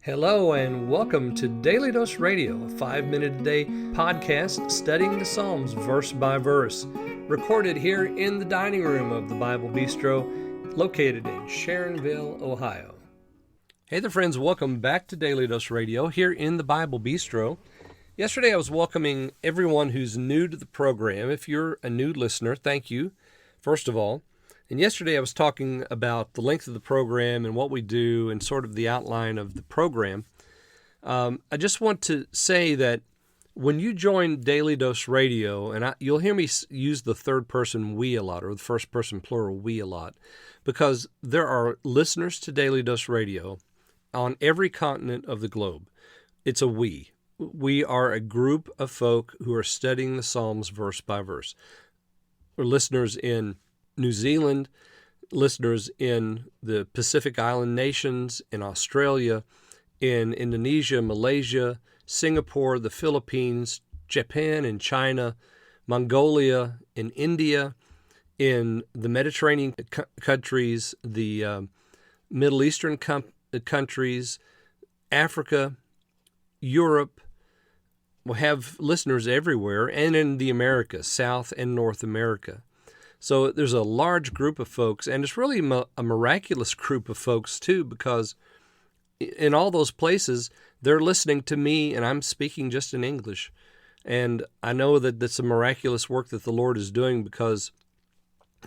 Hello and welcome to Daily Dose Radio, a 5-minute-a-day podcast studying the Psalms verse by verse, recorded here in the dining room of the Bible Bistro, located in Sharonville, Ohio. Hey there friends, welcome back to Daily Dose Radio here in the Bible Bistro. Yesterday I was welcoming everyone who's new to the program. If you're a new listener, thank you, first of all. And yesterday I was talking about the length of the program and what we do and sort of the outline of the program. I just want to say that when you join Daily Dose Radio, and you'll hear me use the third person we a lot, or the first person plural we a lot, because there are listeners to Daily Dose Radio on every continent of the globe. It's a we. We are a group of folk who are studying the Psalms verse by verse. We're listeners in New Zealand, listeners in the Pacific Island nations, in Australia, in Indonesia, Malaysia, Singapore, the Philippines, Japan and China, Mongolia, in India, in the Mediterranean countries, the Middle Eastern countries, Africa, Europe. We'll have listeners everywhere, and in the Americas, South and North America. So there's a large group of folks, and it's really a miraculous group of folks too, because in all those places, they're listening to me, and I'm speaking just in English. And I know that that's a miraculous work that the Lord is doing, because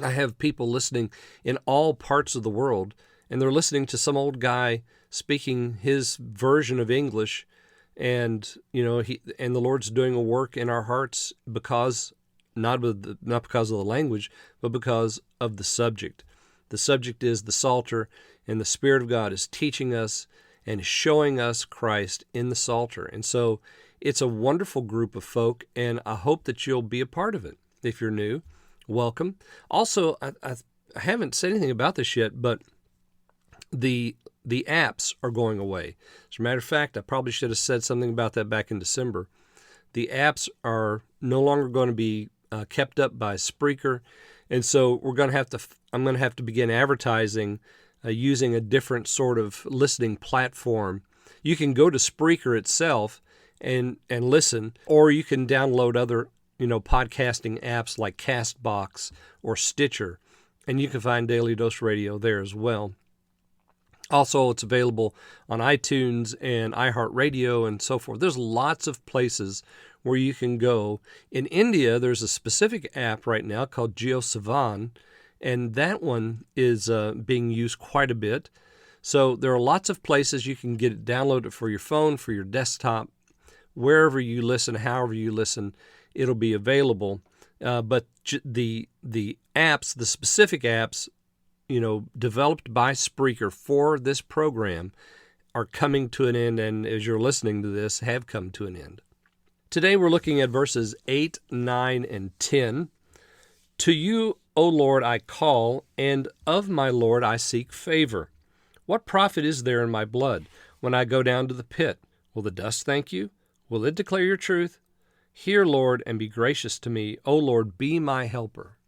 I have people listening in all parts of the world, and they're listening to some old guy speaking his version of English, and and the Lord's doing a work in our hearts because not because of the language, but because of the subject. The subject is the Psalter, and the Spirit of God is teaching us and showing us Christ in the Psalter. And so it's a wonderful group of folk, and I hope that you'll be a part of it. If you're new, welcome. Also, I haven't said anything about this yet, but the apps are going away. As a matter of fact, I probably should have said something about that back in December. The apps are no longer going to be kept up by Spreaker, and so I'm going to have to begin advertising using a different sort of listening platform. You can go to Spreaker itself and listen, or you can download other podcasting apps like Castbox or Stitcher, and you can find Daily Dose Radio there as well. Also, it's available on iTunes and iHeartRadio and so forth. There's lots of places where you can go. In India, there's a specific app right now called JioSaavn, and that one is being used quite a bit. So there are lots of places you can get it downloaded for your phone, for your desktop, wherever you listen, however you listen, it'll be available. But the apps, the specific apps, developed by Spreaker for this program are coming to an end, and as you're listening to this, have come to an end. Today we're looking at verses 8, 9, and 10. To you, O Lord, I call, and of my Lord I seek favor. What profit is there in my blood when I go down to the pit? Will the dust thank you? Will it declare your truth? Hear, Lord, and be gracious to me. O Lord, be my helper.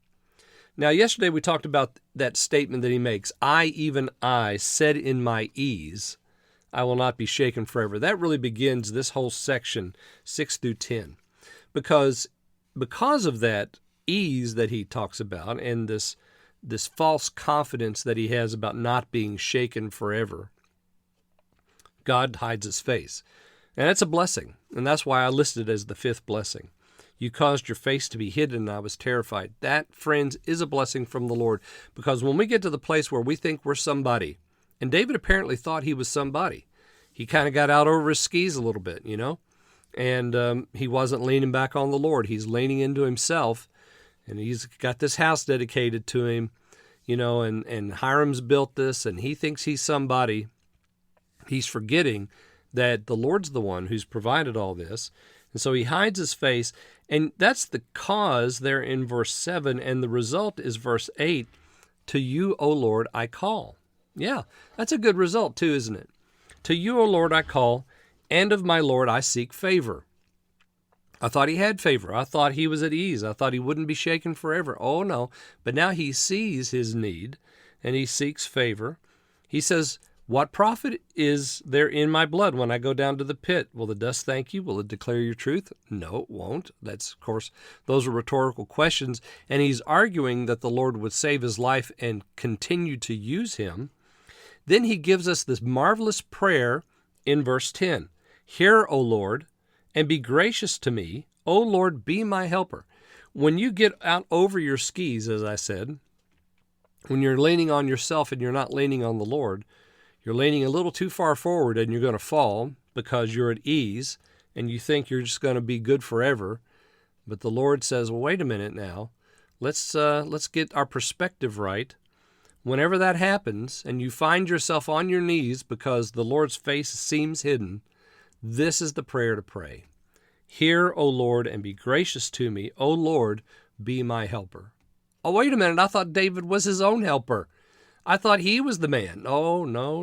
Now, yesterday we talked about that statement that he makes, I, even I, said in my ease, I will not be shaken forever. That really begins this whole section, 6 through 10. Because of that ease that he talks about and this false confidence that he has about not being shaken forever, God hides his face. And that's a blessing. And that's why I listed it as the fifth blessing. You caused your face to be hidden, and I was terrified. That, friends, is a blessing from the Lord. Because when we get to the place where we think we're somebody, and David apparently thought he was somebody. He kind of got out over his skis a little bit, and he wasn't leaning back on the Lord. He's leaning into himself, and he's got this house dedicated to him, and Hiram's built this, and he thinks he's somebody. He's forgetting that the Lord's the one who's provided all this, and so he hides his face, and that's the cause there in verse 7, and the result is verse 8, to you, O Lord, I call. Yeah, that's a good result too, isn't it? To you, O Lord, I call, and of my Lord I seek favor. I thought he had favor. I thought he was at ease. I thought he wouldn't be shaken forever. Oh, no. But now he sees his need, and he seeks favor. He says, What profit is there in my blood when I go down to the pit? Will the dust thank you? Will it declare your truth? No, it won't. That's, of course, those are rhetorical questions. And he's arguing that the Lord would save his life and continue to use him. Then he gives us this marvelous prayer in verse 10. Hear, O Lord, and be gracious to me. O Lord, be my helper. When you get out over your skis, as I said, when you're leaning on yourself and you're not leaning on the Lord, you're leaning a little too far forward and you're going to fall because you're at ease and you think you're just going to be good forever. But the Lord says, well, wait a minute now. Let's get our perspective right. Whenever that happens and you find yourself on your knees because the Lord's face seems hidden, this is the prayer to pray. Hear, O Lord, and be gracious to me. O Lord, be my helper. Oh, wait a minute. I thought David was his own helper. I thought he was the man. Oh, no.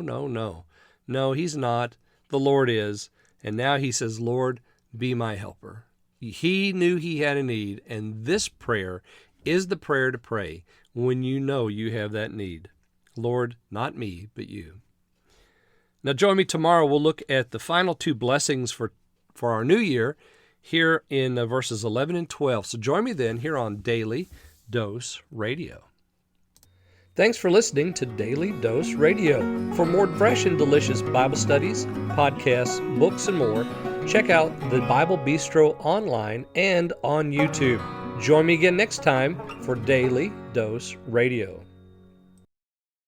No, he's not. The Lord is. And now he says, Lord, be my helper. He knew he had a need, and this prayer is the prayer to pray when you know you have that need. Lord, not me, but you. Now join me tomorrow. We'll look at the final two blessings for our new year here in verses 11 and 12. So join me then here on Daily Dose Radio. Thanks for listening to Daily Dose Radio. For more fresh and delicious Bible studies, podcasts, books, and more, check out the Bible Bistro online and on YouTube. Join me again next time for Daily Dose Radio.